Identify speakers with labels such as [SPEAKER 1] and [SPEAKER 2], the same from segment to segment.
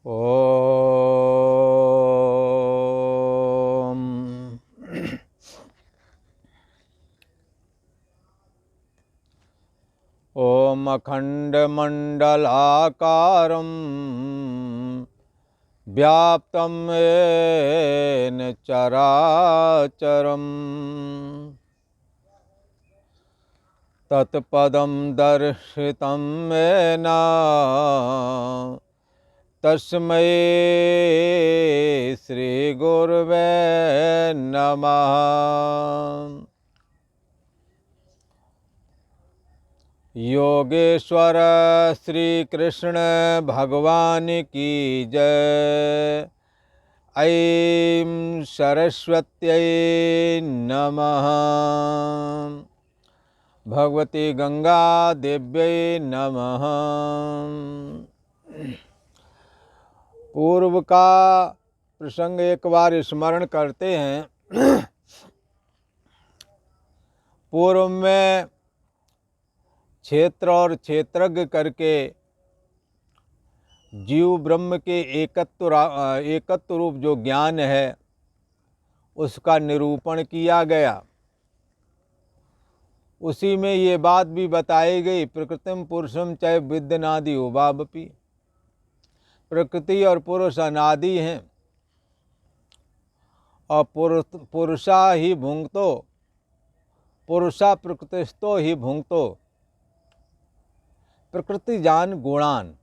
[SPEAKER 1] ओम। ओम अखंडमंडलाकारं व्याप्तं येन चराचरम् तत्पदं दर्शितं येन तस्मै श्रीगुरवे नमः। योगेश्वर श्री कृष्ण भगवान की जय। ऐं सरस्वत्यै नमः। भगवती गंगा देव्यै नमः। पूर्व का प्रसंग एक बार स्मरण करते हैं। पूर्व में क्षेत्र और क्षेत्रज्ञ करके जीव ब्रह्म के एकत्व रूप जो ज्ञान है उसका निरूपण किया गया। उसी में ये बात भी बताई गई, प्रकृतिम पुरुषम चै विद्यनादि उभावपि। प्रकृति और पुरुष अनादि हैं और पुरुषा ही भुंक्तो, पुरुषा प्रकृतिस्थो ही भुंक्तो। प्रकृति जान गुणान,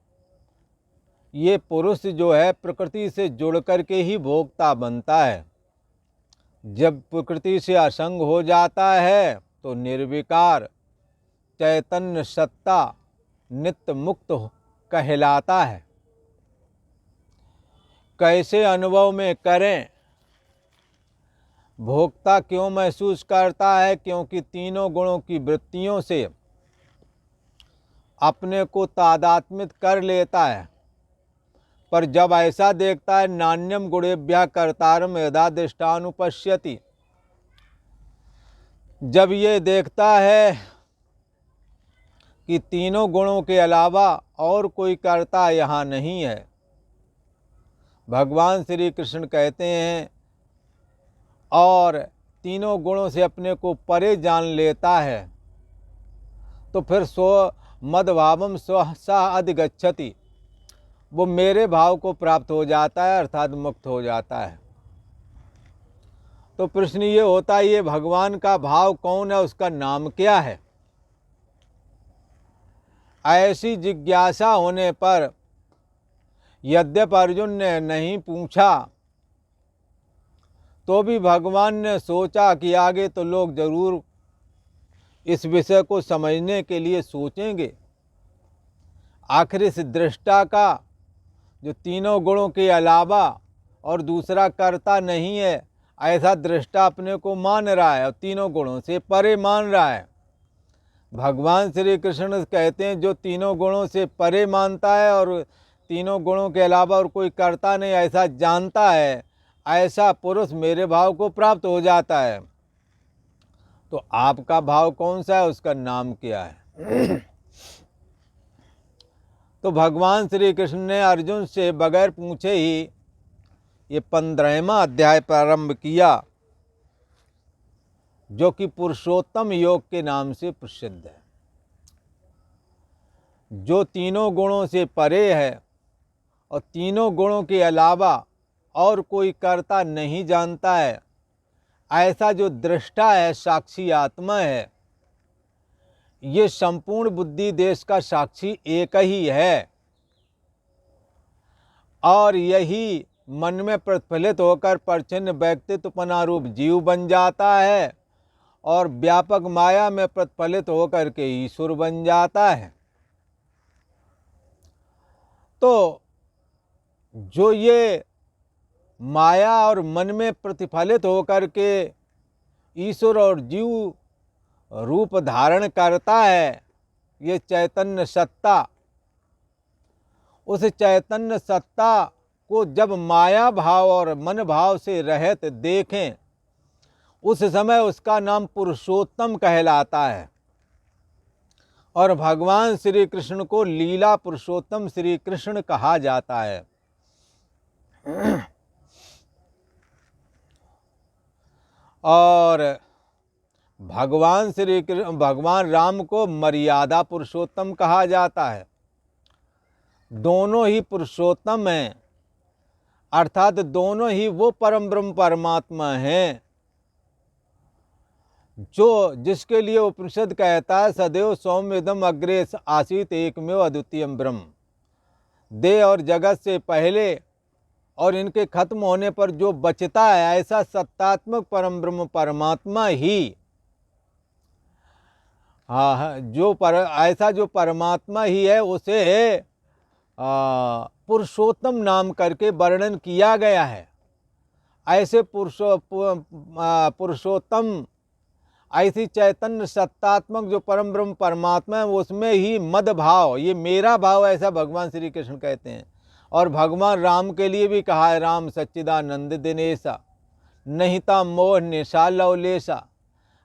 [SPEAKER 1] ये पुरुष जो है प्रकृति से जुड़ करके ही भोक्ता बनता है। जब प्रकृति से असंग हो जाता है तो निर्विकार चैतन्य सत्ता नित्य मुक्त कहलाता है। कैसे अनुभव में करें? भोक्ता क्यों महसूस करता है? क्योंकि तीनों गुणों की वृत्तियों से अपने को तादात्म्यित कर लेता है। पर जब ऐसा देखता है नान्यम गुणेभ्यः कर्तारम यदा दृष्टानुपश्यति, जब ये देखता है कि तीनों गुणों के अलावा और कोई कर्ता यहाँ नहीं है, भगवान श्री कृष्ण कहते हैं, और तीनों गुणों से अपने को परे जान लेता है, तो फिर स्व मद्भावम स्वसा अधिगच्छति, वो मेरे भाव को प्राप्त हो जाता है, अर्थात मुक्त हो जाता है। तो प्रश्न ये होता है, ये भगवान का भाव कौन है, उसका नाम क्या है? ऐसी जिज्ञासा होने पर यद्यपि अर्जुन ने नहीं पूछा, तो भी भगवान ने सोचा कि आगे तो लोग जरूर इस विषय को समझने के लिए सोचेंगे। आखिर इस दृष्टा का जो तीनों गुणों के अलावा और दूसरा कर्ता नहीं है, ऐसा दृष्टा अपने को मान रहा है और तीनों गुणों से परे मान रहा है। भगवान श्री कृष्ण कहते हैं, जो तीनों गुणों से परे मानता है और तीनों गुणों के अलावा और कोई कर्ता नहीं ऐसा जानता है, ऐसा पुरुष मेरे भाव को प्राप्त हो जाता है। तो आपका भाव कौन सा है, उसका नाम क्या है? तो भगवान श्री कृष्ण ने अर्जुन से बगैर पूछे ही ये 15वां अध्याय प्रारंभ किया, जो कि पुरुषोत्तम योग के नाम से प्रसिद्ध है। जो तीनों गुणों से परे है और तीनों गुणों के अलावा और कोई कर्ता नहीं जानता है, ऐसा जो दृष्टा है, साक्षी आत्मा है, ये संपूर्ण बुद्धि देश का साक्षी एक ही है। और यही मन में प्रतिफलित होकर परिच्छिन्न व्यक्तित्वपना रूप जीव बन जाता है और व्यापक माया में प्रतिफलित होकर के ईश्वर बन जाता है। तो जो ये माया और मन में प्रतिफलित होकर के ईश्वर और जीव रूप धारण करता है, ये चैतन्य सत्ता, उस चैतन्य सत्ता को जब माया भाव और मन भाव से रहित देखें, उस समय उसका नाम पुरुषोत्तम कहलाता है। और भगवान श्री कृष्ण को लीला पुरुषोत्तम श्री कृष्ण कहा जाता है। और भगवान राम को मर्यादा पुरुषोत्तम कहा जाता है। दोनों ही पुरुषोत्तम हैं, अर्थात दोनों ही वो परम ब्रह्म परमात्मा हैं जिसके लिए उपनिषद कहता है सदैव सौम्यदम अग्रे आसीत एकमेव अद्वितीयम ब्रह्म। देह और जगत से पहले और इनके खत्म होने पर जो बचता है ऐसा सत्तात्मक परम ब्रह्म परमात्मा ही ऐसा जो परमात्मा ही है उसे पुरुषोत्तम नाम करके वर्णन किया गया है। ऐसे पुरुषोत्तम ऐसी चैतन्य सत्तात्मक जो परम ब्रह्म परमात्मा है उसमें ही मद भाव, ये मेरा भाव, ऐसा भगवान श्री कृष्ण कहते हैं। और भगवान राम के लिए भी कहा है राम सच्चिदानंद दिनेशा नहिता मोह निशा लवलेशा।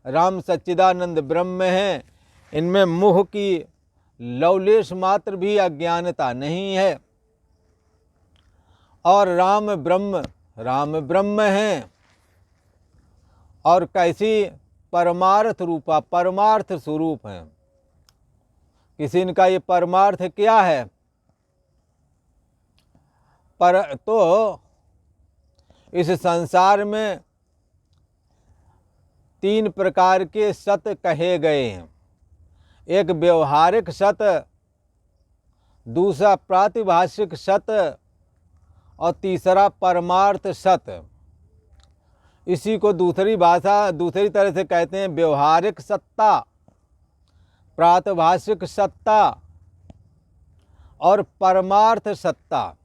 [SPEAKER 1] राम सच्चिदानंद ब्रह्म हैं, इनमें मोह की लवलेश मात्र भी अज्ञानता नहीं है। और राम ब्रह्म हैं और कैसी परमार्थ स्वरूप हैं। किसी इनका ये परमार्थ क्या है? तो इस संसार में 3 प्रकार के सत कहे गए हैं। एक व्यवहारिक सत, दूसरा प्रातिभाषिक सत और तीसरा परमार्थ सत। इसी को दूसरी तरह से कहते हैं व्यवहारिक सत्ता, प्रातिभाषिक सत्ता और परमार्थ सत्ता।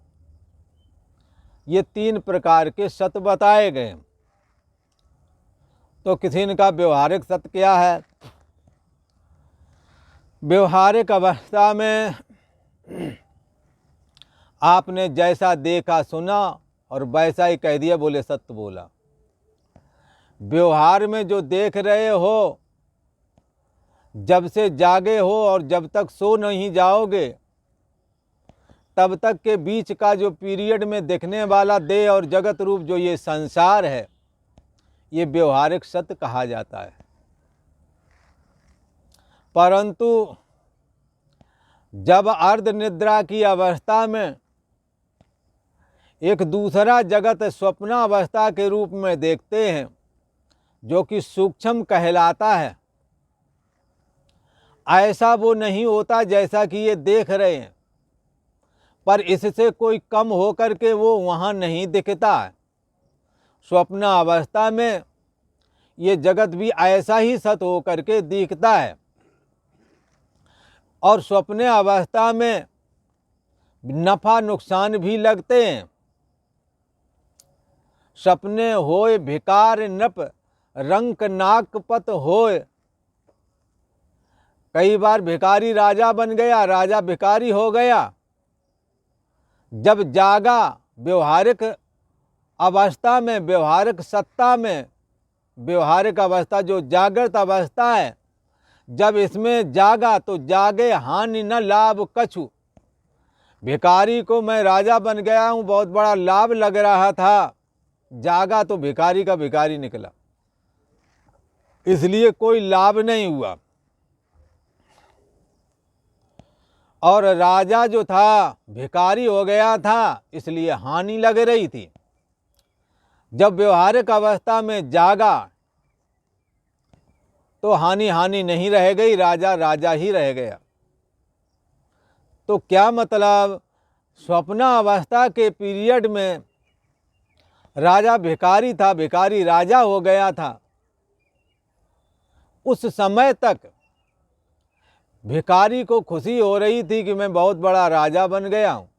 [SPEAKER 1] ये 3 प्रकार के सत बताए गए। तो किसी का व्यवहारिक सत्य क्या है? व्यवहारिक अवस्था में आपने जैसा देखा सुना और वैसा ही कह दिया, बोले सत्य बोला। व्यवहार में जो देख रहे हो, जब से जागे हो और जब तक सो नहीं जाओगे तब तक के बीच का जो पीरियड में दिखने वाला देह और जगत रूप जो ये संसार है, ये व्यवहारिक सत्य कहा जाता है। परंतु जब अर्ध निद्रा की अवस्था में एक दूसरा जगत स्वप्नावस्था के रूप में देखते हैं जो कि सूक्ष्म कहलाता है, ऐसा वो नहीं होता जैसा कि ये देख रहे हैं, पर इससे कोई कम होकर के वो वहाँ नहीं दिखता है। स्वप्न अवस्था में ये जगत भी ऐसा ही सत होकर के दिखता है और स्वप्न अवस्था में नफा नुकसान भी लगते हैं। सपने होए भिकार नप रंक नाक पत होए। कई बार भिखारी राजा बन गया, राजा भिखारी हो गया। जब जागा व्यवहारिक अवस्था में, व्यवहारिक सत्ता में, व्यवहारिक अवस्था जो जागृत अवस्था है, जब इसमें जागा तो जागे हानि न लाभ कछु। भिखारी को मैं राजा बन गया हूँ, बहुत बड़ा लाभ लग रहा था, जागा तो भिखारी का भिखारी निकला, इसलिए कोई लाभ नहीं हुआ। और राजा जो था भिखारी हो गया था, इसलिए हानि लग रही थी। जब व्यवहारिक अवस्था में जागा तो हानि नहीं रह गई, राजा राजा ही रह गया। तो क्या मतलब, स्वप्न अवस्था के पीरियड में राजा भिखारी था, भिखारी राजा हो गया था। उस समय तक भिखारी को खुशी हो रही थी कि मैं बहुत बड़ा राजा बन गया हूँ,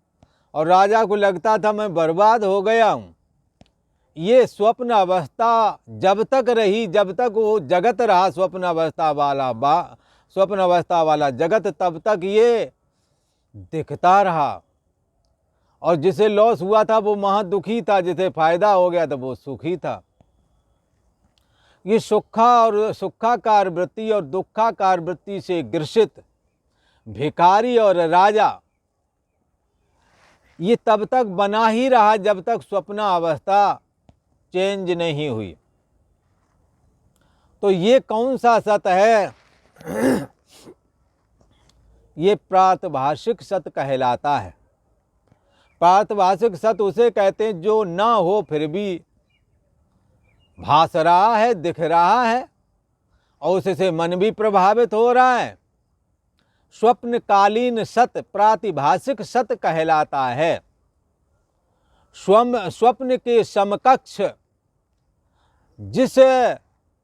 [SPEAKER 1] और राजा को लगता था मैं बर्बाद हो गया हूँ। ये स्वप्न अवस्था जब तक रही, जब तक वो जगत रहा स्वप्न अवस्था वाला जगत, तब तक ये दिखता रहा। और जिसे लॉस हुआ था वो महा दुखी था, जिसे फायदा हो गया था वो सुखी था। ये सुखाकार वृत्ति और दुखाकार वृत्ति से ग्रसित भिखारी और राजा, ये तब तक बना ही रहा जब तक स्वप्नावस्था चेंज नहीं हुई। तो ये कौन सा सत है? ये प्रातभाषिक सत कहलाता है। प्रातभाषिक सत उसे कहते हैं जो ना हो फिर भी भास रहा है, दिख रहा है और उससे मन भी प्रभावित हो रहा है। स्वप्नकालीन सत प्रातिभाषिक सत कहलाता है। स्वप्न के समकक्ष जिस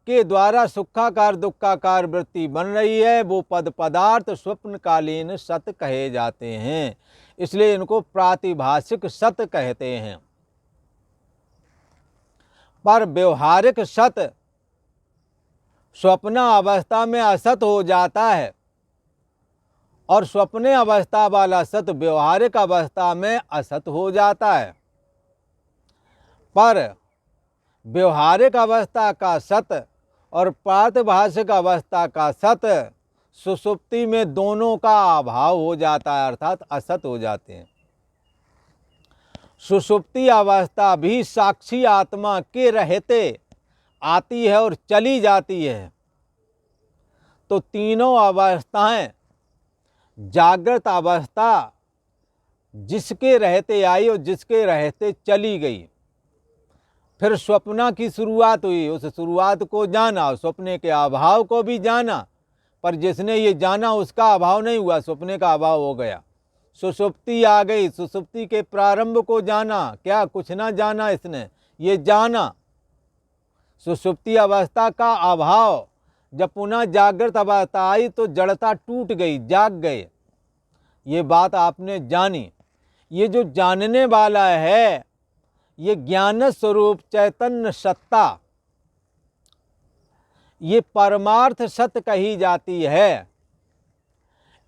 [SPEAKER 1] के द्वारा सुखाकार दुखाकार वृत्ति बन रही है वो पद पदार्थ स्वप्नकालीन सत कहे जाते हैं, इसलिए इनको प्रातिभाषिक सत कहते हैं। पर व्यवहारिक सत स्वप्न अवस्था में असत हो जाता है और स्वप्न अवस्था वाला सत व्यवहारिक अवस्था में असत हो जाता है। पर व्यवहारिक अवस्था का सत और प्रातिभाषिक अवस्था का सत सुषुप्ति में दोनों का अभाव हो जाता है, अर्थात असत हो जाते हैं। सुषुप्ति अवस्था भी साक्षी आत्मा के रहते आती है और चली जाती है। तो तीनों अवस्थाएं, जागृत अवस्था जिसके रहते आई और जिसके रहते चली गई, फिर स्वप्न की शुरुआत हुई, उस शुरुआत को जाना, स्वप्ने के अभाव को भी जाना, पर जिसने ये जाना उसका अभाव नहीं हुआ, स्वप्ने का अभाव हो गया। सुषुप्ति आ गई, सुषुप्ति के प्रारंभ को जाना, क्या कुछ ना जाना इसने, ये जाना। सुषुप्ति अवस्था का अभाव, जब पुनः जागृत अवस्था आई तो जड़ता टूट गई, जाग गए, ये बात आपने जानी। ये जो जानने वाला है ये ज्ञान स्वरूप चैतन्य सत्ता, ये परमार्थ सत्य कही जाती है।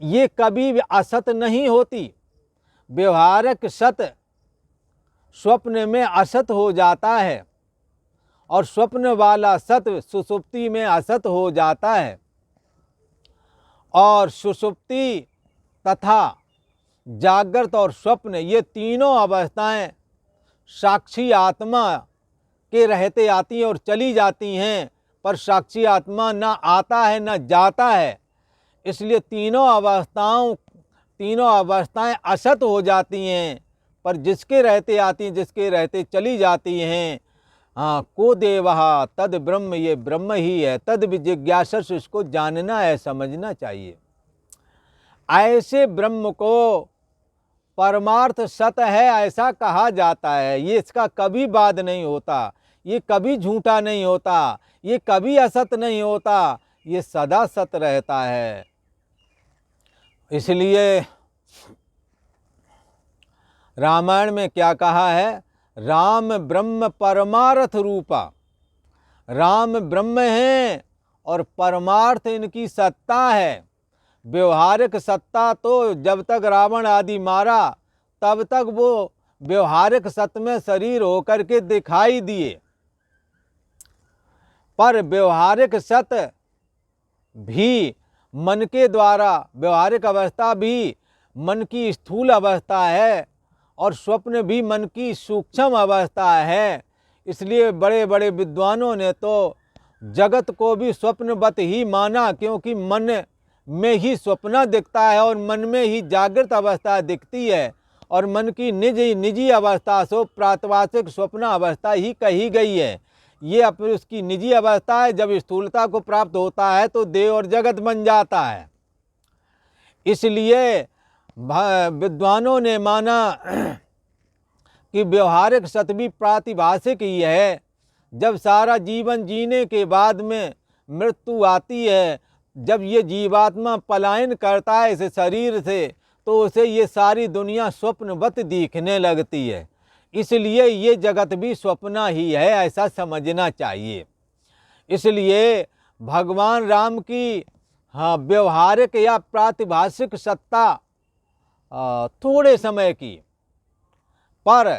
[SPEAKER 1] ये कभी भी असत नहीं होती। व्यवहारिक सत्य स्वप्न में असत हो जाता है और स्वप्न वाला सत्य सुषुप्ति में असत हो जाता है। और सुषुप्ति तथा जागृत और स्वप्न ये तीनों अवस्थाएं साक्षी आत्मा के रहते आती हैं और चली जाती हैं, पर साक्षी आत्मा ना आता है ना जाता है, इसलिए तीनों अवस्थाएं असत हो जाती हैं, पर जिसके रहते आती हैं जिसके रहते चली जाती हैं। हाँ, को देवहा तद ब्रह्म, ये ब्रह्म ही है। तद विजिज्ञासस, इसको जानना है, समझना चाहिए। ऐसे ब्रह्म को परमार्थ सत है ऐसा कहा जाता है। ये इसका कभी बाद नहीं होता, ये कभी झूठा नहीं होता, ये कभी असत नहीं होता, ये सदा सत रहता है। इसलिए रामायण में क्या कहा है? राम ब्रह्म परमार्थ रूपा। राम ब्रह्म हैं और परमार्थ इनकी सत्ता है। व्यवहारिक सत्ता तो जब तक रावण आदि मारा तब तक वो व्यवहारिक सत्य में शरीर होकर के दिखाई दिए, पर व्यवहारिक सत्य भी मन के द्वारा, व्यवहारिक अवस्था भी मन की स्थूल अवस्था है और स्वप्न भी मन की सूक्ष्म अवस्था है। इसलिए बड़े बड़े विद्वानों ने तो जगत को भी स्वप्नवत ही माना, क्योंकि मन में ही स्वप्न दिखता है और मन में ही जागृत अवस्था दिखती है, और मन की निजी अवस्था सो प्रातवासिक स्वप्न अवस्था ही कही गई है। ये अपनी उसकी निजी अवस्था है। जब स्थूलता को प्राप्त होता है तो देह और जगत बन जाता है। इसलिए विद्वानों ने माना कि व्यवहारिक सत्य भी प्रातिभाषिक ही है। जब सारा जीवन जीने के बाद में मृत्यु आती है, जब ये जीवात्मा पलायन करता है इस शरीर से, तो उसे ये सारी दुनिया स्वप्नवत दिखने लगती है। इसलिए ये जगत भी स्वप्न ही है, ऐसा समझना चाहिए। इसलिए भगवान राम की व्यवहारिक या प्रातिभाषिक सत्ता थोड़े समय की, पर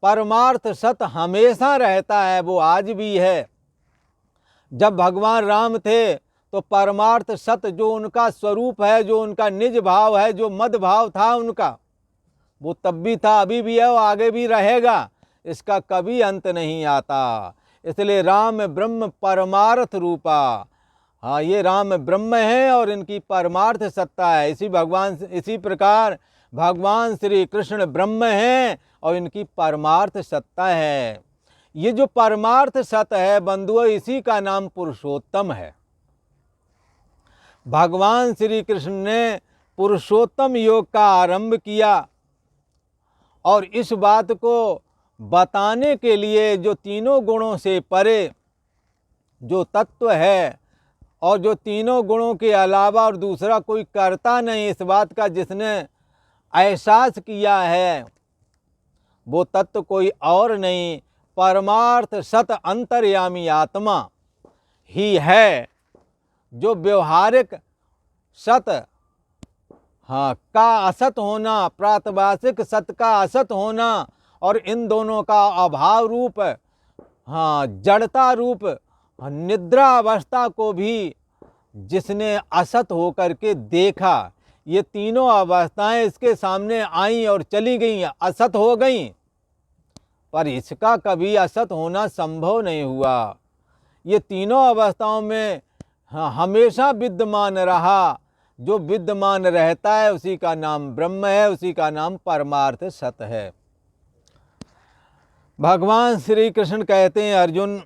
[SPEAKER 1] परमार्थ सत्य हमेशा रहता है, वो आज भी है। जब भगवान राम थे तो परमार्थ सत्य जो उनका स्वरूप है, जो उनका निज भाव है, जो मद भाव था उनका, वो तब भी था, अभी भी है, वो आगे भी रहेगा, इसका कभी अंत नहीं आता। इसलिए राम ब्रह्म परमार्थ रूपा। हाँ, ये राम ब्रह्म है और इनकी परमार्थ सत्ता है। इसी प्रकार भगवान श्री कृष्ण ब्रह्म हैं और इनकी परमार्थ सत्ता है। ये जो परमार्थ सत्य है बंधुओं, इसी का नाम पुरुषोत्तम है। भगवान श्री कृष्ण ने पुरुषोत्तम योग का आरंभ किया और इस बात को बताने के लिए जो तीनों गुणों से परे जो तत्व है और जो तीनों गुणों के अलावा और दूसरा कोई करता नहीं, इस बात का जिसने एहसास किया है वो तत्व कोई और नहीं, परमार्थ सत अंतर्यामी आत्मा ही है। जो व्यवहारिक सत का असत होना, प्रातभाषिक सत का असत होना और इन दोनों का अभाव रूप जड़ता रूप निद्रा अवस्था को भी जिसने असत होकर के देखा, ये तीनों अवस्थाएं इसके सामने आईं और चली गईं, असत हो गईं, पर इसका कभी असत होना संभव नहीं हुआ। ये तीनों अवस्थाओं में हमेशा विद्यमान रहा। जो विद्यमान रहता है उसी का नाम ब्रह्म है, उसी का नाम परमार्थ सत्य है। भगवान श्री कृष्ण कहते हैं, अर्जुन,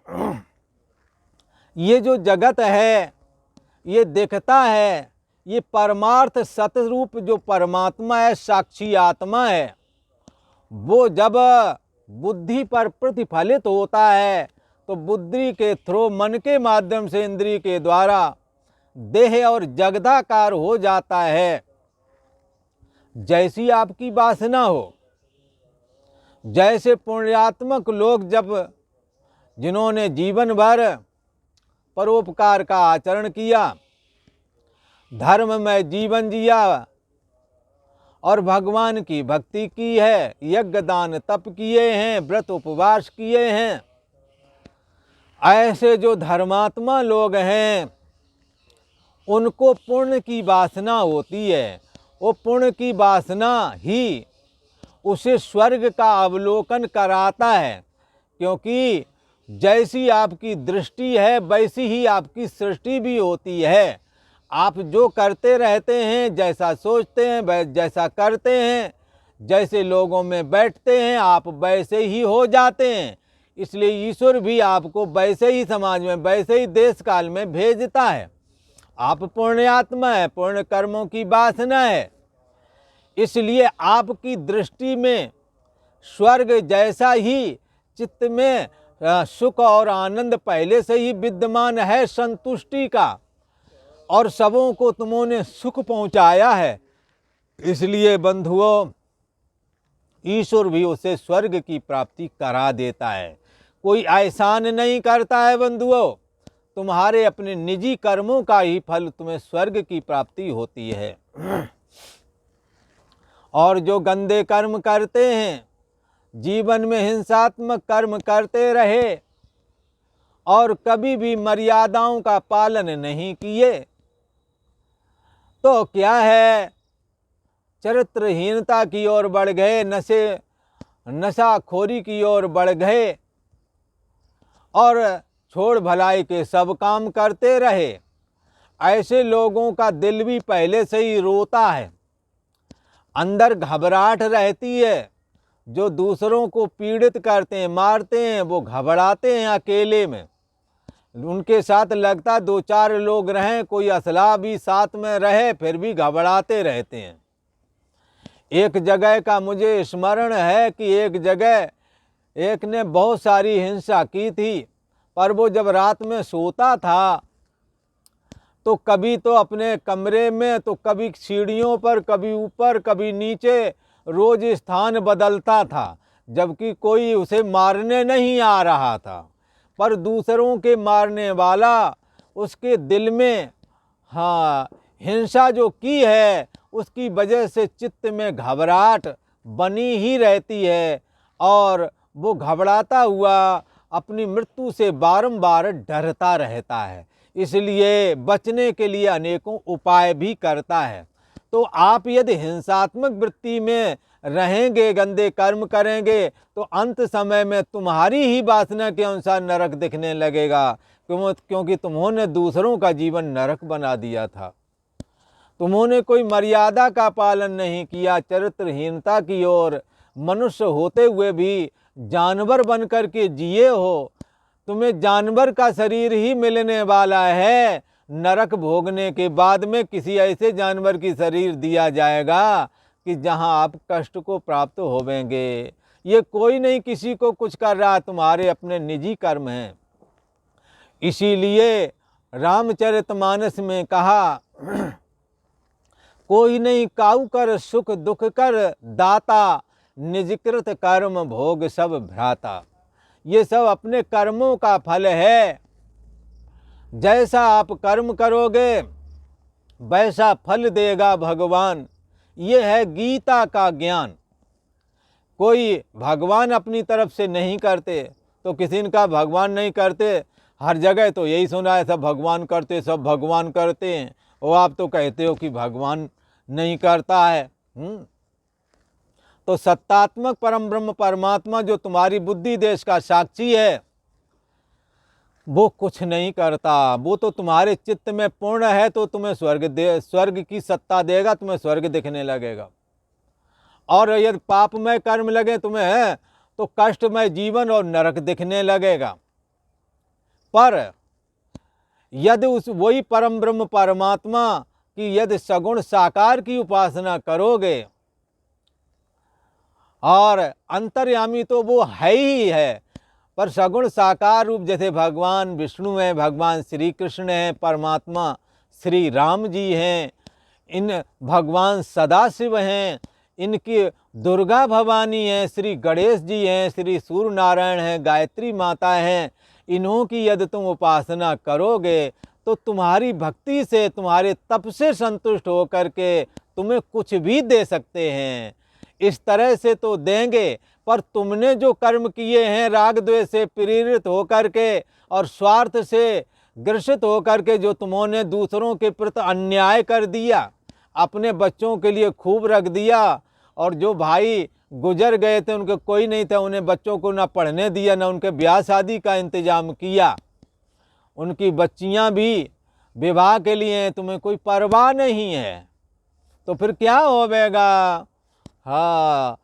[SPEAKER 1] ये जो जगत है, ये दिखता है, ये परमार्थ सत्य रूप जो परमात्मा है, साक्षी आत्मा है, वो जब बुद्धि पर प्रतिफलित होता है तो बुद्धि के थ्रू, मन के माध्यम से, इंद्रिय के द्वारा देह और जगदाकार हो जाता है। जैसी आपकी वासना हो, जैसे पुण्यात्मक लोग जिन्होंने जीवन भर परोपकार का आचरण किया, धर्म में जीवन जिया और भगवान की भक्ति की है, यज्ञ दान तप किए हैं, व्रत उपवास किए हैं, ऐसे जो धर्मात्मा लोग हैं उनको पुण्य की वासना होती है। वो पुण्य की वासना ही उसे स्वर्ग का अवलोकन कराता है, क्योंकि जैसी आपकी दृष्टि है वैसी ही आपकी सृष्टि भी होती है। आप जो करते रहते हैं, जैसा सोचते हैं, जैसा करते हैं, जैसे लोगों में बैठते हैं, आप वैसे ही हो जाते हैं। इसलिए ईश्वर भी आपको वैसे ही समाज में, वैसे ही देश काल में भेजता है। आप पुण्यात्मा है, पुण्य कर्मों की वासना है, इसलिए आपकी दृष्टि में स्वर्ग जैसा ही चित्त में सुख और आनंद पहले से ही विद्यमान है, संतुष्टि का, और सबों को तुमने सुख पहुंचाया है। इसलिए बंधुओं, ईश्वर भी उसे स्वर्ग की प्राप्ति करा देता है। कोई एहसान नहीं करता है बंधुओं, तुम्हारे अपने निजी कर्मों का ही फल तुम्हें स्वर्ग की प्राप्ति होती है। और जो गंदे कर्म करते हैं, जीवन में हिंसात्मक कर्म करते रहे और कभी भी मर्यादाओं का पालन नहीं किए, तो क्या है, चरित्रहीनता की ओर बढ़ गए, नशाखोरी की ओर बढ़ गए और छोड़ भलाई के सब काम करते रहे। ऐसे लोगों का दिल भी पहले से ही रोता है, अंदर घबराहट रहती है। जो दूसरों को पीड़ित करते हैं, मारते हैं, वो घबराते हैं अकेले में। उनके साथ लगता 2-4 लोग रहें, कोई असला भी साथ में रहे, फिर भी घबराते रहते हैं। एक जगह का मुझे स्मरण है कि एक जगह एक ने बहुत सारी हिंसा की थी, पर वो जब रात में सोता था तो कभी तो अपने कमरे में, तो कभी सीढ़ियों पर, कभी ऊपर, कभी नीचे, रोज स्थान बदलता था, जबकि कोई उसे मारने नहीं आ रहा था। पर दूसरों के मारने वाला उसके दिल में हिंसा जो की है उसकी वजह से चित्त में घबराहट बनी ही रहती है और वो घबराता हुआ अपनी मृत्यु से बारंबार डरता रहता है। इसलिए बचने के लिए अनेकों उपाय भी करता है। तो आप यदि हिंसात्मक वृत्ति में रहेंगे, गंदे कर्म करेंगे, तो अंत समय में तुम्हारी ही वासना के अनुसार नरक दिखने लगेगा, क्योंकि तुम्होंने दूसरों का जीवन नरक बना दिया था। तुम्होंने कोई मर्यादा का पालन नहीं किया, चरित्रहीनता की ओर मनुष्य होते हुए भी जानवर बन कर के जिए हो। तुम्हें जानवर का शरीर ही मिलने वाला है। नरक भोगने के बाद में किसी ऐसे जानवर की शरीर दिया जाएगा कि जहां आप कष्ट को प्राप्त होवेंगे। ये कोई नहीं किसी को कुछ कर रहा, तुम्हारे अपने निजी कर्म हैं। इसीलिए रामचरितमानस में कहा, कोई नहीं काऊ कर सुख दुख कर दाता, निजकृत कर्म भोग सब भ्राता। ये सब अपने कर्मों का फल है। जैसा आप कर्म करोगे वैसा फल देगा भगवान। ये है गीता का ज्ञान। कोई भगवान अपनी तरफ से नहीं करते तो किसी का भगवान नहीं करते। हर जगह तो यही सुना है, सब भगवान करते, सब भगवान करते हैं। और आप तो कहते हो कि भगवान नहीं करता है। तो सत्तात्मक परम ब्रह्म परमात्मा जो तुम्हारी बुद्धि देश का साक्षी है, वो कुछ नहीं करता। वो तो तुम्हारे चित्त में पूर्ण है तो तुम्हें स्वर्ग की सत्ता देगा, तुम्हें स्वर्ग दिखने लगेगा। और यदि पापमय कर्म लगे तुम्हें तो कष्टमय जीवन और नरक दिखने लगेगा। पर यदि वही परम ब्रह्म परमात्मा की यदि सगुण साकार की उपासना करोगे, और अंतर्यामी तो वो है ही है, पर सगुण साकार रूप जैसे भगवान विष्णु हैं, भगवान श्री कृष्ण हैं, परमात्मा श्री राम जी हैं, इन भगवान सदाशिव हैं, इनकी दुर्गा भवानी हैं, श्री गणेश जी हैं, श्री सूर्य नारायण हैं, गायत्री माता हैं। इन्हों की यदि तुम उपासना करोगे तो तुम्हारी भक्ति से, तुम्हारे तप से संतुष्ट होकर के तुम्हें कुछ भी दे सकते हैं। इस तरह से तो देंगे, पर तुमने जो कर्म किए हैं राग द्वेष से प्रेरित होकर के और स्वार्थ से ग्रसित होकर के, जो तुमने दूसरों के प्रति अन्याय कर दिया, अपने बच्चों के लिए खूब रख दिया, और जो भाई गुजर गए थे उनके कोई नहीं था, उन्हें बच्चों को ना पढ़ने दिया, ना उनके ब्याह शादी का इंतजाम किया, उनकी बच्चियां भी विवाह के लिए तुम्हें कोई परवाह नहीं है, तो फिर क्या होवेगा। हाँ,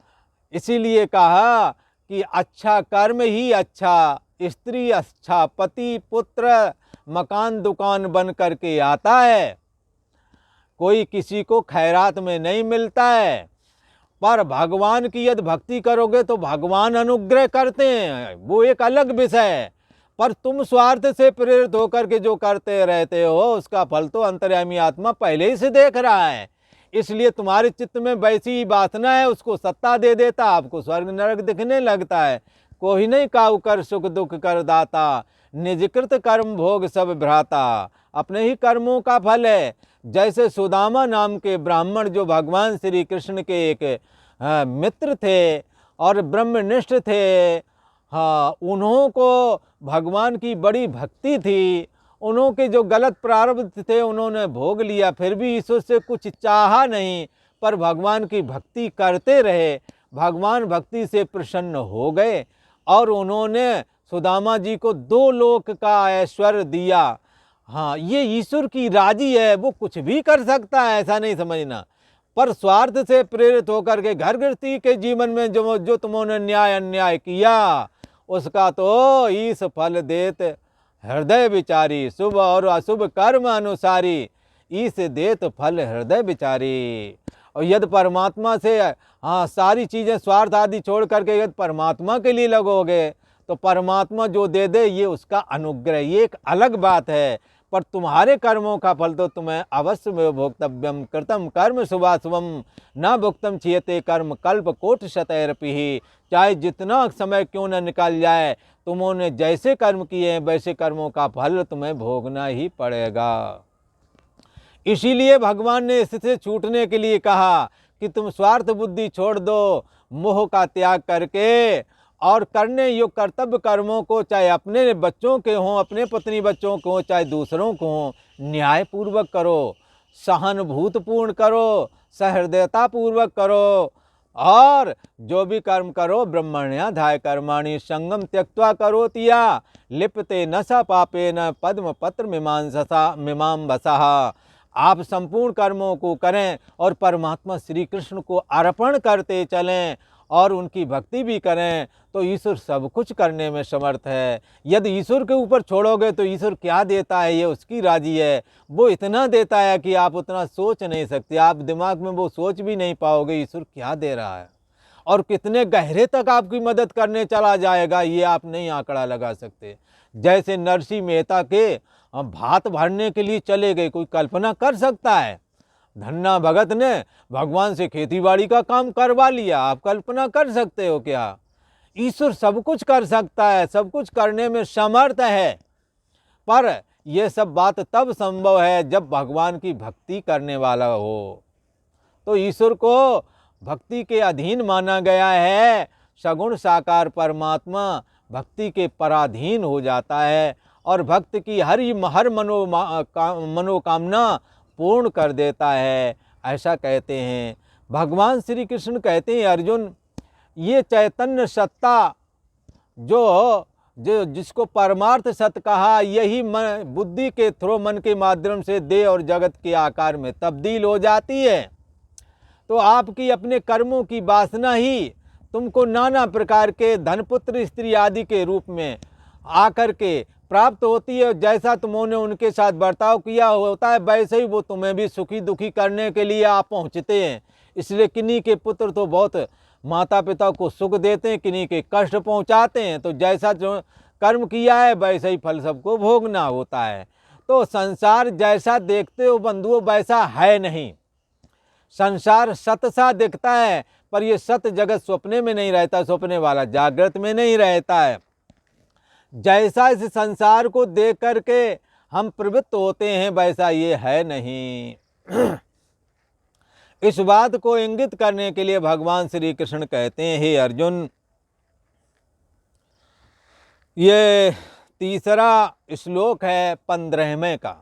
[SPEAKER 1] इसीलिए कहा कि अच्छा कर्म ही अच्छा, स्त्री अच्छा, पति पुत्र मकान दुकान बन करके आता है। कोई किसी को खैरात में नहीं मिलता है। पर भगवान की यदि भक्ति करोगे तो भगवान अनुग्रह करते हैं, वो एक अलग विषय है। पर तुम स्वार्थ से प्रेरित होकर के जो करते रहते हो, उसका फल तो अंतर्यामी आत्मा पहले ही से देख रहा है। इसलिए तुम्हारे चित्त में वैसी वासना है, उसको सत्ता दे देता, आपको स्वर्ग नरक दिखने लगता है। कोई नहीं काऊ कर सुख दुख कर दाता, निजकृत कर्म भोग सब भ्राता। अपने ही कर्मों का फल है। जैसे सुदामा नाम के ब्राह्मण जो भगवान श्री कृष्ण के एक मित्र थे और ब्रह्मनिष्ठ थे, हाँ, उन्हों को भगवान की बड़ी भक्ति थी। उन्हों के जो गलत प्रारब्ध थे उन्होंने भोग लिया, फिर भी ईश्वर से कुछ चाहा नहीं, पर भगवान की भक्ति करते रहे। भगवान भक्ति से प्रसन्न हो गए और उन्होंने सुदामा जी को 2 लोक का ऐश्वर्य दिया। हाँ, ये ईश्वर की राजी है, वो कुछ भी कर सकता है, ऐसा नहीं समझना। पर स्वार्थ से प्रेरित होकर के घर गृहस्थी के जीवन में जो तुमने न्याय अन्याय किया, उसका तो ईश फल देत हृदय विचारी, शुभ और अशुभ कर्म अनुसारी, ईश देत फल हृदय विचारी। और यदि परमात्मा से हाँ सारी चीज़ें स्वार्थ आदि छोड़ करके यदि परमात्मा के लिए लगोगे तो परमात्मा जो दे दे ये उसका अनुग्रह, ये एक अलग बात है। पर तुम्हारे कर्मों का फल तो तुम्हें अवश्य में भोक्तव्यम। कृतम कर्म शुभाशुभम न भुक्तम छियते कर्म कल्प कोट शतैरपि। चाहे जितना समय क्यों न निकल जाए, तुमने जैसे कर्म किए हैं वैसे कर्मों का फल तुम्हें भोगना ही पड़ेगा। इसीलिए भगवान ने इससे छूटने के लिए कहा कि तुम स्वार्थ बुद्धि छोड़ दो, मोह का त्याग करके और करने योग्य कर्तव्य कर्मों को, चाहे अपने बच्चों के हों, अपने पत्नी बच्चों को, चाहे दूसरों को हों, न्यायपूर्वक करो, सहानुभूतिपूर्ण करो, सहृदयतापूर्वक करो, और जो भी कर्म करो ब्रह्मण्याधाय कर्माणि संगम त्यक्त्वा करोति या लिप्ते न स पापे न पद्म पत्र मीमांसः। आप संपूर्ण कर्मों को करें और परमात्मा श्री कृष्ण को अर्पण करते चलें और उनकी भक्ति भी करें, तो ईश्वर सब कुछ करने में समर्थ है। यदि ईश्वर के ऊपर छोड़ोगे तो ईश्वर क्या देता है ये उसकी राजी है। वो इतना देता है कि आप उतना सोच नहीं सकते, आप दिमाग में वो सोच भी नहीं पाओगे ईश्वर क्या दे रहा है और कितने गहरे तक आपकी मदद करने चला जाएगा, ये आप नहीं आंकड़ा लगा सकते। जैसे नरसिंह मेहता के भात भरने के लिए चले गए, कोई कल्पना कर सकता है? धन्ना भगत ने भगवान से खेतीबाड़ी का काम करवा लिया, आप कल्पना कर सकते हो क्या? ईश्वर सब कुछ कर सकता है, सब कुछ करने में समर्थ है, पर यह सब बात तब संभव है जब भगवान की भक्ति करने वाला हो। तो ईश्वर को भक्ति के अधीन माना गया है। सगुण साकार परमात्मा भक्ति के पराधीन हो जाता है और भक्त की हर मनोकामना पूर्ण कर देता है, ऐसा कहते हैं। भगवान श्री कृष्ण कहते हैं, अर्जुन ये चैतन्य सत्ता जो जिसको परमार्थ सत्य कहा, यही मन बुद्धि के थ्रो मन के माध्यम से देह और जगत के आकार में तब्दील हो जाती है। तो आपकी अपने कर्मों की वासना ही तुमको नाना प्रकार के धनपुत्र स्त्री आदि के रूप में आकर के प्राप्त होती है। जैसा तुमने उनके साथ बर्ताव किया होता है, वैसे ही वो तुम्हें भी सुखी दुखी करने के लिए आप पहुँचते हैं। इसलिए किन्हीं के पुत्र तो बहुत माता पिता को सुख देते हैं, किन्हीं के कष्ट पहुँचाते हैं। तो जैसा जो कर्म किया है वैसा ही फल सबको भोगना होता है। तो संसार जैसा देखते हो बंधुओं वैसा है नहीं। संसार सत सा दिखता है, पर ये सत जगत सपने में नहीं रहता, सपने वाला जागृत में नहीं रहता है। जैसा इस संसार को देख करके हम प्रवृत्त होते हैं वैसा ये है नहीं। इस बात को इंगित करने के लिए भगवान श्री कृष्ण कहते हैं, हे अर्जुन, ये तीसरा श्लोक है 15वें का।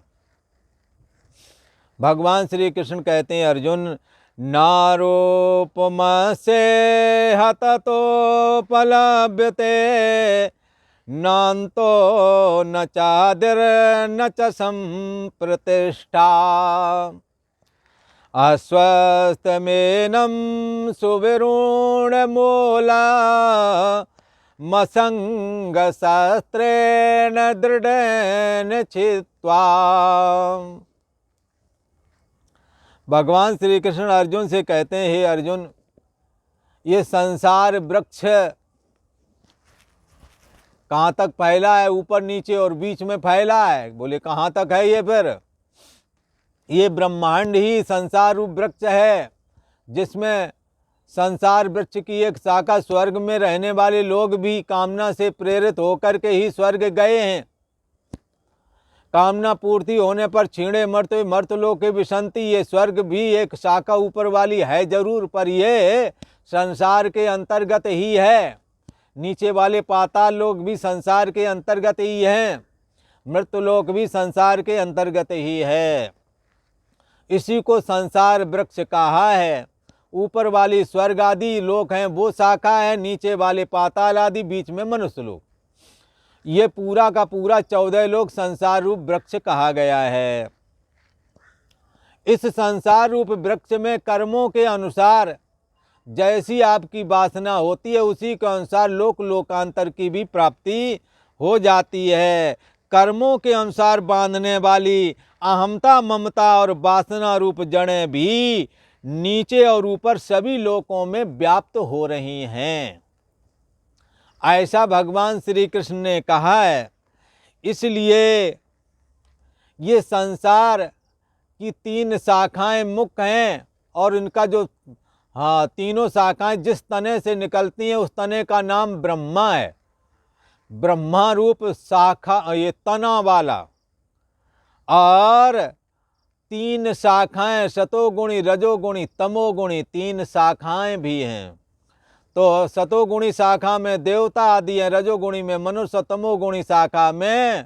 [SPEAKER 1] भगवान श्री कृष्ण कहते हैं, अर्जुन नारोपमस्य हततोपलभ्यते नान्तो न चादिर्न च संप्रतिष्ठा अस्वस्थमेनं सुविरूढमूला मसंगशास्त्रेण दृढ़ेन छित्त्वा। भगवान श्री कृष्ण अर्जुन से कहते हैं, हे अर्जुन, ये संसार वृक्ष कहाँ तक फैला है? ऊपर नीचे और बीच में फैला है। बोले कहाँ तक है ये? फिर ये ब्रह्मांड ही संसार रूप वृक्ष है, जिसमें संसार वृक्ष की एक शाखा स्वर्ग में रहने वाले लोग भी कामना से प्रेरित होकर के ही स्वर्ग गए हैं। कामना पूर्ति होने पर छीणे मर्तलोक के विसंति, ये स्वर्ग भी एक शाखा ऊपर वाली है जरूर, पर ये संसार के अंतर्गत ही है। नीचे वाले पाताल लोक भी संसार के अंतर्गत ही हैं, मृतलोक भी संसार के अंतर्गत ही है। इसी को संसार वृक्ष कहा है। ऊपर वाली स्वर्ग आदि लोक हैं वो शाखा है, नीचे वाले पाताल आदि, बीच में मनुष्य लोक। ये पूरा का पूरा 14 लोक संसार रूप वृक्ष कहा गया है। इस संसार रूप वृक्ष में कर्मों के अनुसार जैसी आपकी वासना होती है उसी के अनुसार लोक लोकांतर की भी प्राप्ति हो जाती है। कर्मों के अनुसार बांधने वाली अहमता ममता और वासना रूप जड़ें भी नीचे और ऊपर सभी लोकों में व्याप्त हो रही हैं, ऐसा भगवान श्री कृष्ण ने कहा है। इसलिए ये संसार की 3 शाखाएं मुख्य हैं और इनका जो तीनों शाखाएं जिस तने से निकलती हैं उस तने का नाम ब्रह्मा है। ब्रह्मा रूप शाखा ये तना वाला, और 3 शाखाएं सतोगुणी रजोगुणी तमोगुणी 3 शाखाएं भी हैं। तो सतोगुणी शाखा में देवता आदि हैं, रजोगुणी में मनुष्य, तमोगुणी शाखा में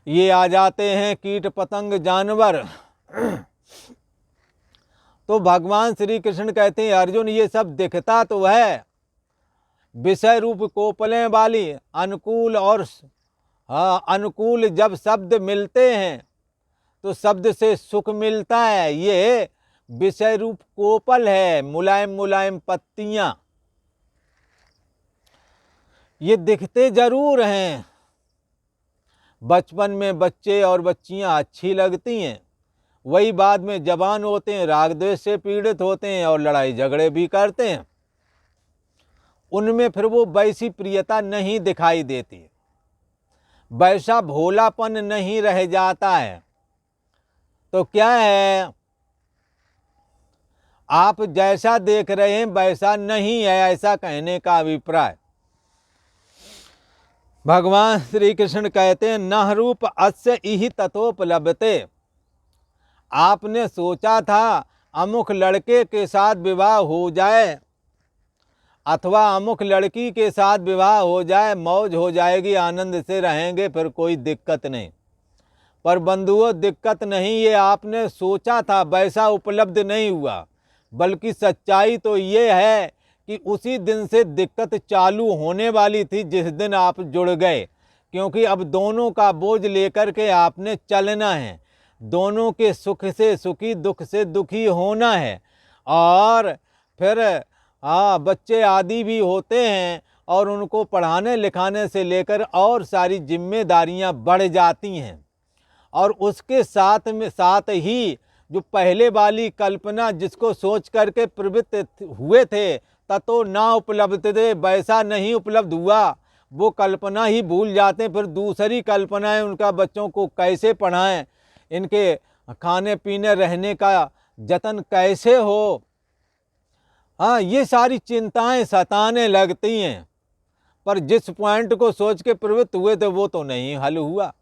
[SPEAKER 1] ये आ जाते हैं कीट पतंग जानवर। तो भगवान श्री कृष्ण कहते हैं अर्जुन ये सब दिखता तो है, विषय रूप कोपलें वाली अनुकूल और अनुकूल जब शब्द मिलते हैं तो शब्द से सुख मिलता है। ये विषय रूप कोपल है, मुलायम मुलायम पत्तियां, ये दिखते जरूर हैं। बचपन में बच्चे और बच्चियां अच्छी लगती हैं, वही बाद में जवान होते हैं, राग द्वेष से पीड़ित होते हैं और लड़ाई झगड़े भी करते हैं। उनमें फिर वो वैसी प्रियता नहीं दिखाई देती, वैसा भोलापन नहीं रह जाता है। तो क्या है, आप जैसा देख रहे हैं वैसा नहीं है, ऐसा कहने का अभिप्राय। भगवान श्री कृष्ण कहते हैं न रूप अस्य इहि तथोपलभते। आपने सोचा था अमुक लड़के के साथ विवाह हो जाए अथवा अमुक लड़की के साथ विवाह हो जाए, मौज हो जाएगी, आनंद से रहेंगे, फिर कोई दिक्कत नहीं। पर बंधुओं दिक्कत नहीं, ये आपने सोचा था वैसा उपलब्ध नहीं हुआ, बल्कि सच्चाई तो ये है कि उसी दिन से दिक्कत चालू होने वाली थी जिस दिन आप जुड़ गए। क्योंकि अब दोनों का बोझ लेकर के आपने चलना है, दोनों के सुख से सुखी, दुख से दुखी होना है। और फिर बच्चे आदि भी होते हैं और उनको पढ़ाने लिखाने से लेकर और सारी जिम्मेदारियां बढ़ जाती हैं। और उसके साथ ही जो पहले वाली कल्पना जिसको सोच करके प्रवृत्त हुए थे ततो ना उपलब्ध थे, वैसा नहीं उपलब्ध हुआ, वो कल्पना ही भूल जाते। फिर दूसरी कल्पनाएं उनका बच्चों को कैसे पढ़ाएं, इनके खाने पीने रहने का जतन कैसे हो, ये सारी चिंताएं सताने लगती हैं। पर जिस पॉइंट को सोच के प्रवृत्त हुए थे वो तो नहीं हल हुआ।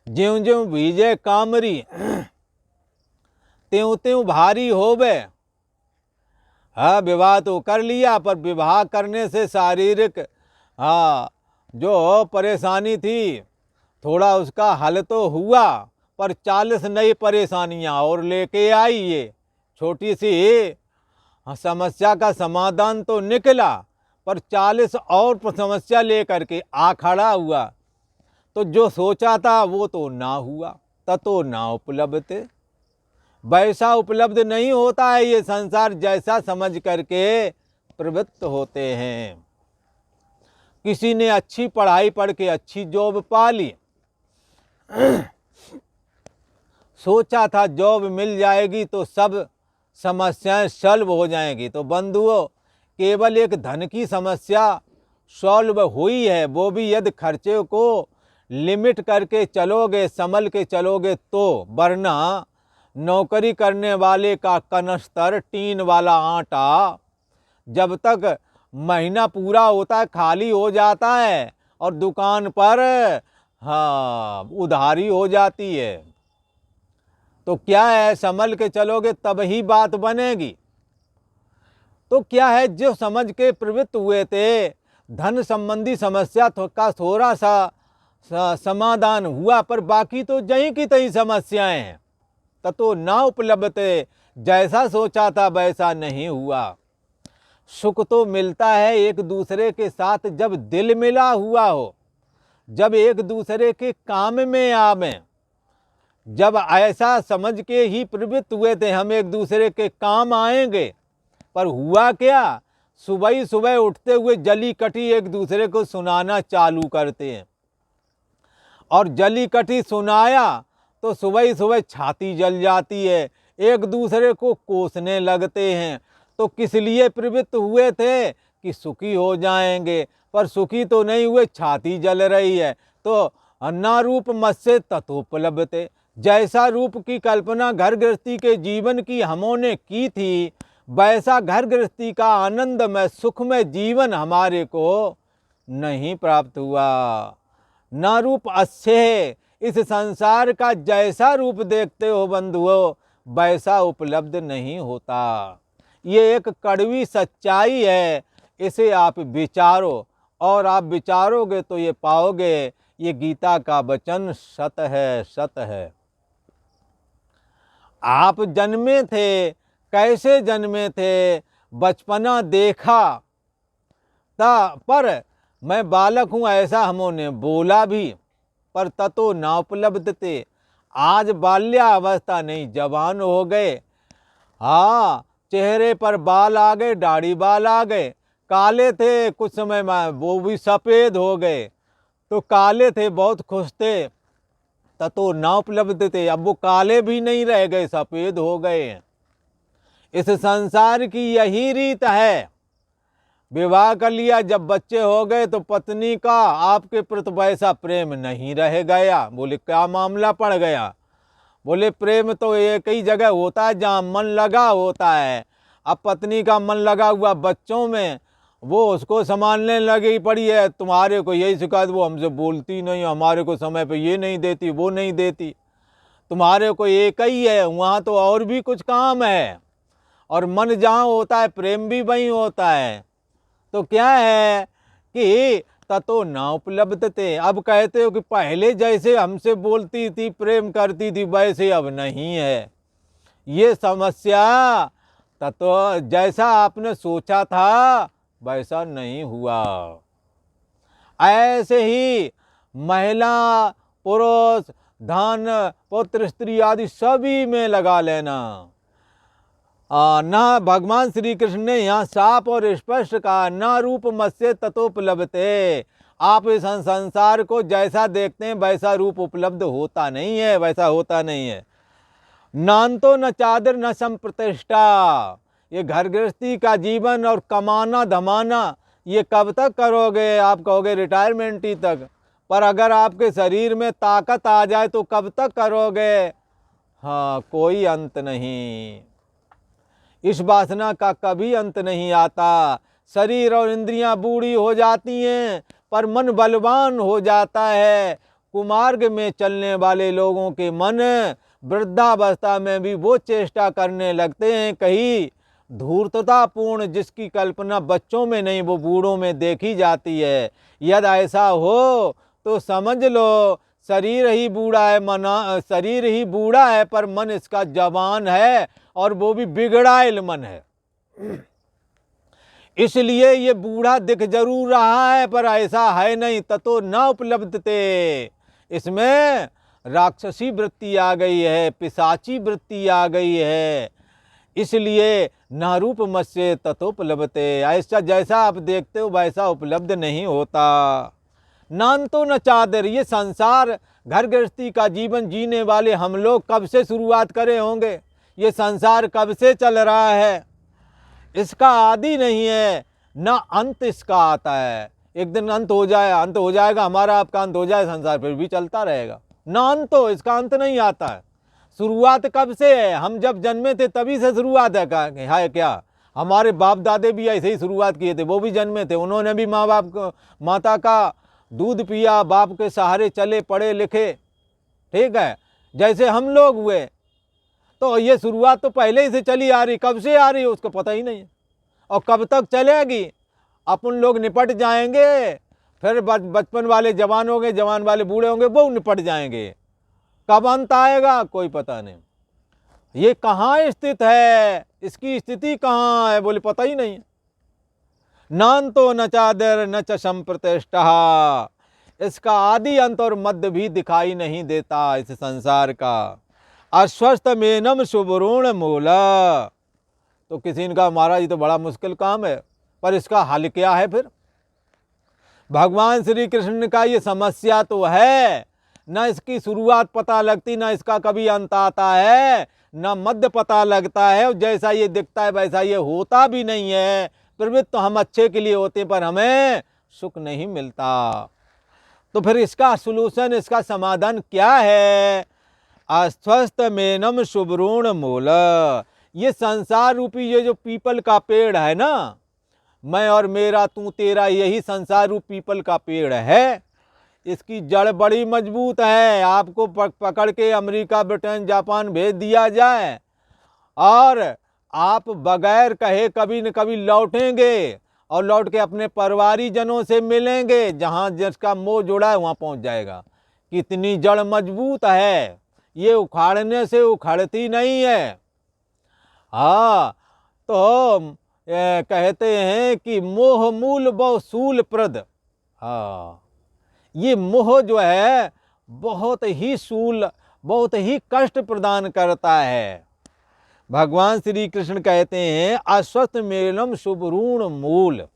[SPEAKER 1] ज्यों ज्यों भीजे कामरी त्यों त्यों भारी होवे। विवाह तो कर लिया, पर विवाह करने से शारीरिक जो परेशानी थी थोड़ा उसका हल तो हुआ, पर 40 नई परेशानियां और लेके आई। ये छोटी सी समस्या का समाधान तो निकला, पर 40 और समस्या लेकर के आ खड़ा हुआ। तो जो सोचा था वो तो ना हुआ, ततो ना उपलब्ध। वैसा उपलब्ध नहीं होता है ये संसार जैसा समझ करके प्रवृत्त होते हैं। किसी ने अच्छी पढ़ाई पढ़ के अच्छी जॉब पा ली, सोचा था जॉब मिल जाएगी तो सब समस्याएं सॉल्व हो जाएंगी। तो बंधुओं, केवल एक धन की समस्या सॉल्व हुई है, वो भी यदि खर्चे को लिमिट करके चलोगे, संभल के चलोगे तो। वरना नौकरी करने वाले का कनस्तर, टीन वाला आटा, जब तक महीना पूरा होता है खाली हो जाता है और दुकान पर उधारी हो जाती है। तो क्या है, संभल के चलोगे तब ही बात बनेगी। तो क्या है, जो समझ के प्रवृत्त हुए थे धन संबंधी समस्या का थोड़ा सा समाधान हुआ, पर बाकी तो जहीं की तहीं समस्याएं हैं। ततो ना उपलब्ध, जैसा सोचा था वैसा नहीं हुआ। सुख तो मिलता है एक दूसरे के साथ जब दिल मिला हुआ हो, जब एक दूसरे के काम में आवे। जब ऐसा समझ के ही प्रवृत्त हुए थे हम एक दूसरे के काम आएंगे, पर हुआ क्या, सुबह ही सुबह उठते हुए जली कटी एक दूसरे को सुनाना चालू करते हैं। और जली कटी सुनाया तो सुबह ही सुबह छाती जल जाती है, एक दूसरे को कोसने लगते हैं। तो किस लिए प्रवृत्त हुए थे कि सुखी हो जाएंगे, पर सुखी तो नहीं हुए, छाती जल रही है। तो अन्ना रूप मत्स्य तथोपलभते, जैसा रूप की कल्पना घर गृहस्थी के जीवन की हमों की थी, वैसा घर गृहस्थी का आनंदमय सुखमय जीवन हमारे को नहीं प्राप्त हुआ। न रूप अस्य, इस संसार का जैसा रूप देखते हो बंधुओं वैसा उपलब्ध नहीं होता। ये एक कड़वी सच्चाई है, इसे आप विचारो, और आप विचारोगे तो ये पाओगे। ये गीता का वचन सत है, सत है। आप जन्मे थे कैसे जन्मे थे, बचपना देखा था, पर मैं बालक हूँ ऐसा हमों बोला भी, पर ततो ना उपलब्ध थे। आज बाल्यावस्था नहीं, जवान हो गए। हाँ, चेहरे पर बाल आ गए, दाढ़ी बाल आ गए। काले थे कुछ समय में, वो भी सफ़ेद हो गए। तो काले थे, बहुत खुश थे, ततो ना उपलब्ध थे। अब वो काले भी नहीं रह गए, सफ़ेद हो गए। इस संसार की यही रीत है। विवाह कर लिया, जब बच्चे हो गए तो पत्नी का आपके प्रति वैसा प्रेम नहीं रह गया। बोले क्या मामला पड़ गया? बोले प्रेम तो एक ही जगह होता है जहाँ मन लगा होता है। अब पत्नी का मन लगा हुआ बच्चों में, वो उसको संभालने लगी पड़ी है। तुम्हारे को यही शिकायत, वो हमसे बोलती नहीं, हमारे को समय पे ये नहीं देती, वो नहीं देती। तुम्हारे को एक ही है, वहाँ तो और भी कुछ काम है। और मन जहाँ होता है, प्रेम भी वहीं होता है। तो क्या है कि ततो ना उपलब्ध थे। अब कहते हो कि पहले जैसे हमसे बोलती थी, प्रेम करती थी, वैसे अब नहीं है। ये समस्या ततो जैसा आपने सोचा था वैसा नहीं हुआ। ऐसे ही महिला, पुरुष, धन, पुत्र, स्त्री आदि सभी में लगा लेना। ना भगवान श्री कृष्ण ने यहाँ साफ और स्पष्ट कहा, ना रूप मत्स्य ततोपलब्धते। आप इस संसार को जैसा देखते हैं वैसा रूप उपलब्ध होता नहीं है, वैसा होता नहीं है। नान्तो न चादर न संप्रतिष्ठा। ये घर गृहस्थी का जीवन और कमाना धमाना ये कब तक करोगे? आप कहोगे रिटायरमेंट ही तक, पर अगर आपके शरीर में ताकत आ जाए तो कब तक करोगे? हाँ, कोई अंत नहीं। इस वासना का कभी अंत नहीं आता। शरीर और इंद्रियां बूढ़ी हो जाती हैं, पर मन बलवान हो जाता है। कुमार्ग में चलने वाले लोगों के मन वृद्धावस्था में भी वो चेष्टा करने लगते हैं। कहीं धूर्ततापूर्ण जिसकी कल्पना बच्चों में नहीं, वो बूढ़ों में देखी जाती है। यदि ऐसा हो तो समझ लो शरीर ही बूढ़ा है, शरीर ही बूढ़ा है, पर मन इसका जवान है, और वो भी बिगड़ाइल मन है। इसलिए ये बूढ़ा दिख जरूर रहा है, पर ऐसा है नहीं। ततो न उपलब्ध थे। इसमें राक्षसी वृत्ति आ गई है, पिशाची वृत्ति आ गई है। इसलिए न रूप मत्स्य ततोपलब्धते। ऐसा जैसा आप देखते हो वैसा उपलब्ध नहीं होता। नान्तो न चादर। ये संसार घर गृहस्थी का जीवन जीने वाले हम लोग कब से शुरुआत करे होंगे? ये संसार कब से चल रहा है? इसका आदि नहीं है, ना अंत इसका आता है। एक दिन अंत हो जाए, अंत हो जाएगा, हमारा आपका अंत हो जाए, संसार फिर भी चलता रहेगा। ना अंत हो, इसका अंत नहीं आता है। शुरुआत कब से है? हम जब जन्मे थे तभी से शुरुआत है क्या? हमारे बाप दादे भी ऐसे ही शुरुआत किए थे, वो भी जन्मे थे, उन्होंने भी माँ बाप को, माता का दूध पिया, बाप के सहारे चले, पढ़े लिखे, ठीक है, जैसे हम लोग हुए। तो ये शुरुआत तो पहले ही से चली आ रही, कब से आ रही है उसको पता ही नहीं है, और कब तक चलेगी। अपन लोग निपट जाएंगे, फिर बचपन वाले जवान होंगे, जवान वाले बूढ़े होंगे, वो निपट जाएंगे। कब अंत आएगा कोई पता नहीं। ये कहाँ स्थित है, इसकी स्थिति कहाँ है, बोले पता ही नहीं। नान्तो न चादर न च संप्रतिष्ठा। इसका आदि अंत और मध्य भी दिखाई नहीं देता इस संसार का। अस्वस्थ मेनम सुवरुण मूला। तो किसी ने कहा महाराज ये तो बड़ा मुश्किल काम है, पर इसका हल क्या है? फिर भगवान श्री कृष्ण का ये समस्या तो है, न इसकी शुरुआत पता लगती, न इसका कभी अंत आता है, न मध्य पता लगता है, और जैसा ये दिखता है वैसा ये होता भी नहीं है। प्रवृत्त तो हम अच्छे के लिए होते हैं, पर हमें सुख नहीं मिलता। तो फिर इसका सलूशन, इसका समाधान क्या है? अस्वस्थ मेनम सुवरुण मूल। ये संसार रूपी ये जो पीपल का पेड़ है ना, मैं और मेरा तू तेरा, यही संसार रूप पीपल का पेड़ है। इसकी जड़ बड़ी मजबूत है। आपको पकड़ के अमेरिका, ब्रिटेन, जापान भेज दिया जाए और आप बगैर कहे कभी न कभी लौटेंगे, और लौट के अपने परिवारी जनों से मिलेंगे। जहाँ जिसका मोह जुड़ा है वहाँ पहुँच जाएगा। कितनी जड़ मजबूत है, ये उखाड़ने से उखड़ती नहीं है। हाँ, तो कहते हैं कि मोह मूल बहु सूल प्रद। हाँ, ये मोह जो है बहुत ही सूल, बहुत ही कष्ट प्रदान करता है। भगवान श्री कृष्ण कहते हैं अस्वस्थ मेलम शुभरूण मूल।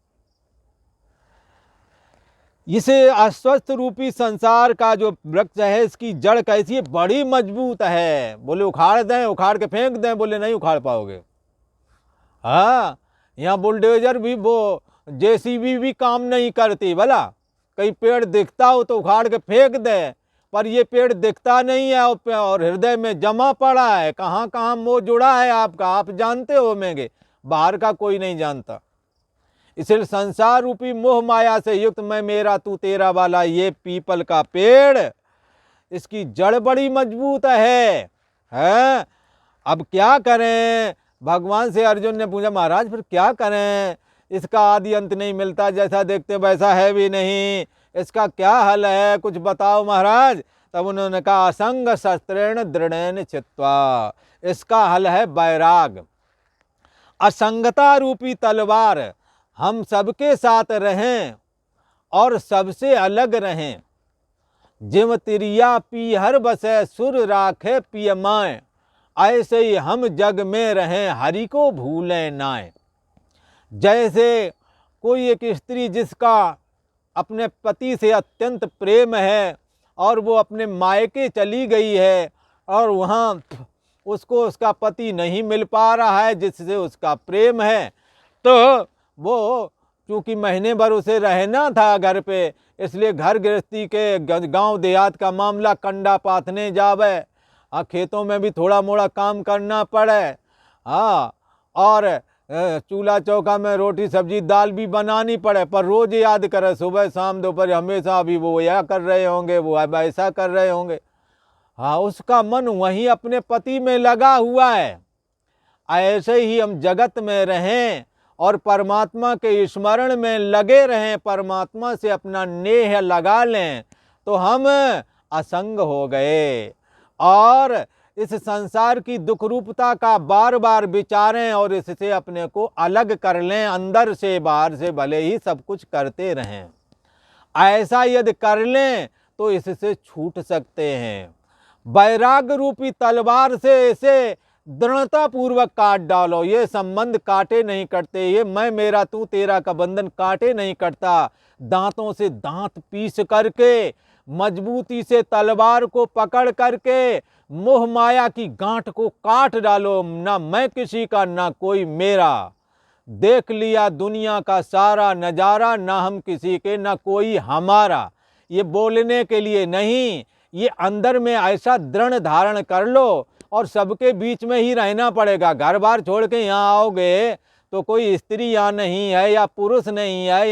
[SPEAKER 1] इसे अस्वस्थ रूपी संसार का जो वृक्ष है, इसकी जड़ कैसी है? बड़ी मजबूत है। बोले उखाड़ दें, उखाड़ के फेंक दें, बोले नहीं उखाड़ पाओगे। हाँ, यहाँ बुलडोजर भी, वो जेसीबी भी काम नहीं करती। भला कहीं पेड़ दिखता हो तो उखाड़ के फेंक दे, पर ये पेड़ दिखता नहीं है और हृदय में जमा पड़ा है। कहाँ कहाँ मोह जुड़ा है आपका, आप जानते हो होंगे, बाहर का कोई नहीं जानता। इसलिए संसार रूपी मोह माया से युक्त मैं मेरा तू तेरा वाला ये पीपल का पेड़, इसकी जड़ बड़ी मजबूत है। अब क्या करें? भगवान से अर्जुन ने पूछा, महाराज फिर क्या करें? इसका आदि अंत नहीं मिलता, जैसा देखते वैसा है भी नहीं, इसका क्या हल है? कुछ बताओ महाराज। तब उन्होंने कहा, असंग शस्त्रेण दृढ़ेन चित्वा। इसका हल है वैराग। असंगता रूपी तलवार हम सबके साथ रहें और सबसे अलग रहें। जिम तिरिया पी हर बसे सुर राखे पियमाए, ऐसे ही हम जग में रहें हरि को भूलें नाए। जैसे कोई एक स्त्री जिसका अपने पति से अत्यंत प्रेम है और वो अपने मायके चली गई है और वहाँ उसको उसका पति नहीं मिल पा रहा है जिससे उसका प्रेम है, तो वो चूँकि महीने भर उसे रहना था घर पे, इसलिए घर गृहस्थी के गांव देहात का मामला कंडा पाथने जावे, खेतों में भी थोड़ा मोड़ा काम करना पड़े, हाँ, और चूल्हा चौका में रोटी सब्जी दाल भी बनानी पड़े, पर रोज याद करे सुबह शाम दोपहर, हमेशा अभी वो यह कर रहे होंगे, वो ऐसा कर रहे होंगे। हाँ, उसका मन वहीं अपने पति में लगा हुआ है। ऐसे ही हम जगत में रहें और परमात्मा के स्मरण में लगे रहें, परमात्मा से अपना नेह लगा लें, तो हम असंग हो गए और इस संसार की दुख रूपता का बार बार विचारें और इससे अपने को अलग कर लें, अंदर से बाहर से, भले ही सब कुछ करते रहें। ऐसा यदि कर लें तो इससे छूट सकते हैं। वैराग रूपी तलवार से इसे दृढ़ता पूर्वक काट डालो। ये संबंध काटे नहीं कटते, ये मैं मेरा तू तेरा का बंधन काटे नहीं कटता। दांतों से दांत पीस करके, मजबूती से तलवार को पकड़ करके मोह माया की गांठ को काट डालो। ना मैं किसी का, ना कोई मेरा। देख लिया दुनिया का सारा नजारा, ना हम किसी के, ना कोई हमारा। ये बोलने के लिए नहीं, ये अंदर में ऐसा दृढ़ धारण कर लो और सबके बीच में ही रहना पड़ेगा। घर बार छोड़ के यहाँ आओगे तो कोई स्त्री यहाँ नहीं है या पुरुष नहीं है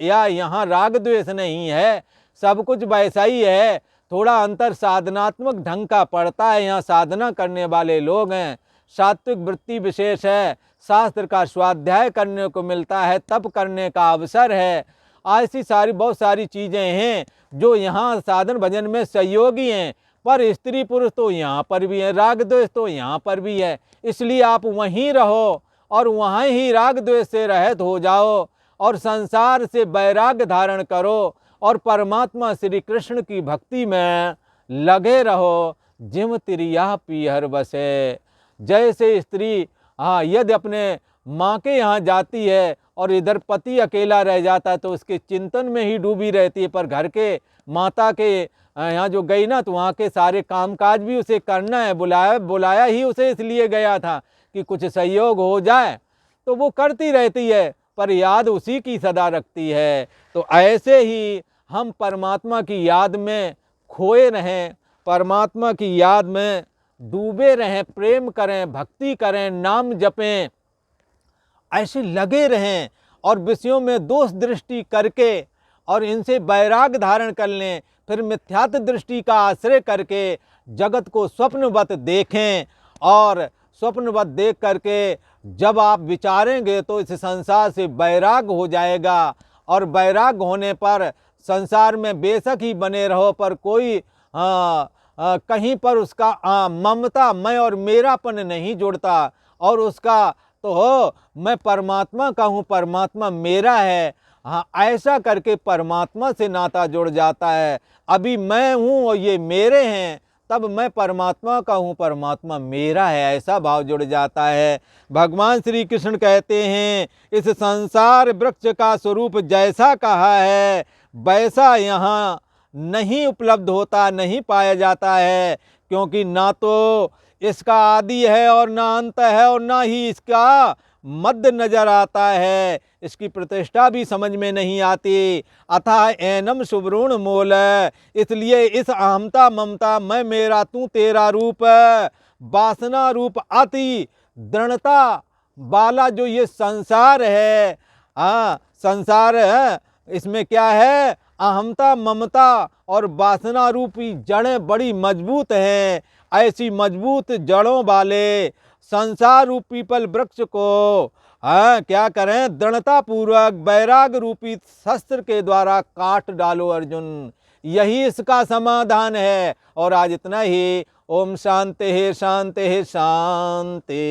[SPEAKER 1] या यहाँ राग द्वेष नहीं है, सब कुछ वैसा ही है। थोड़ा अंतर साधनात्मक ढंग का पड़ता है, यहाँ साधना करने वाले लोग हैं, सात्विक वृत्ति विशेष है, शास्त्र का स्वाध्याय करने को मिलता है, तप करने का अवसर है। ऐसी सारी बहुत सारी चीज़ें हैं जो यहाँ साधन भजन में सहयोगी हैं, पर स्त्री पुरुष तो यहाँ पर भी है, राग द्वेष तो यहाँ पर भी है। इसलिए आप वहीं रहो और वहाँ ही राग द्वेष से रहित हो जाओ और संसार से वैराग्य धारण करो और परमात्मा श्री कृष्ण की भक्ति में लगे रहो। जिम तिरिया पीहर बसे। जैसे स्त्री यदि अपने माँ के यहाँ जाती है और इधर पति अकेला रह जाता है तो उसके चिंतन में ही डूबी रहती है, पर घर के माता के यहाँ जो गई ना तो वहाँ के सारे कामकाज भी उसे करना है। बुलाया ही उसे इसलिए गया था कि कुछ सहयोग हो जाए, तो वो करती रहती है, पर याद उसी की सदा रखती है। तो ऐसे ही हम परमात्मा की याद में खोए रहें, परमात्मा की याद में डूबे रहें, प्रेम करें, भक्ति करें, नाम जपें, ऐसे लगे रहें और विषयों में दोष दृष्टि करके और इनसे वैराग धारण कर लें। फिर मिथ्यात्व दृष्टि का आश्रय करके जगत को स्वप्नवत देखें और स्वप्नवत देख करके जब आप विचारेंगे तो इस संसार से वैराग हो जाएगा। और वैराग होने पर संसार में बेशक ही बने रहो, पर कोई कहीं पर उसका ममता, मैं और मेरापन नहीं जुड़ता और उसका तो हो, मैं परमात्मा का हूँ, परमात्मा मेरा है। हाँ, ऐसा करके परमात्मा से नाता जुड़ जाता है। अभी मैं हूँ और ये मेरे हैं, तब मैं परमात्मा का हूँ, परमात्मा मेरा है, ऐसा भाव जुड़ जाता है। भगवान श्री कृष्ण कहते हैं, इस संसार वृक्ष का स्वरूप जैसा कहा है वैसा यहाँ नहीं उपलब्ध होता, नहीं पाया जाता है, क्योंकि ना तो इसका आदि है और ना अंत है और ना ही इसका मध्य नजर आता है। इसकी प्रतिष्ठा भी समझ में नहीं आती। अतः एनम सुवरुण मोल, इसलिए इस अहमता ममता मैं मेरा तू तेरा रूप, वासना रूप अति दृढ़ता वाला जो ये संसार है, संसार है, इसमें क्या है, अहमता ममता और वासना रूपी जड़ें बड़ी मजबूत हैं। ऐसी मजबूत जड़ों वाले संसार रूपी पीपल वृक्ष को क्या करें, दृढ़ता पूर्वक वैराग रूपी शस्त्र के द्वारा काट डालो अर्जुन, यही इसका समाधान है। और आज इतना ही। ओम शांति शांति शांति।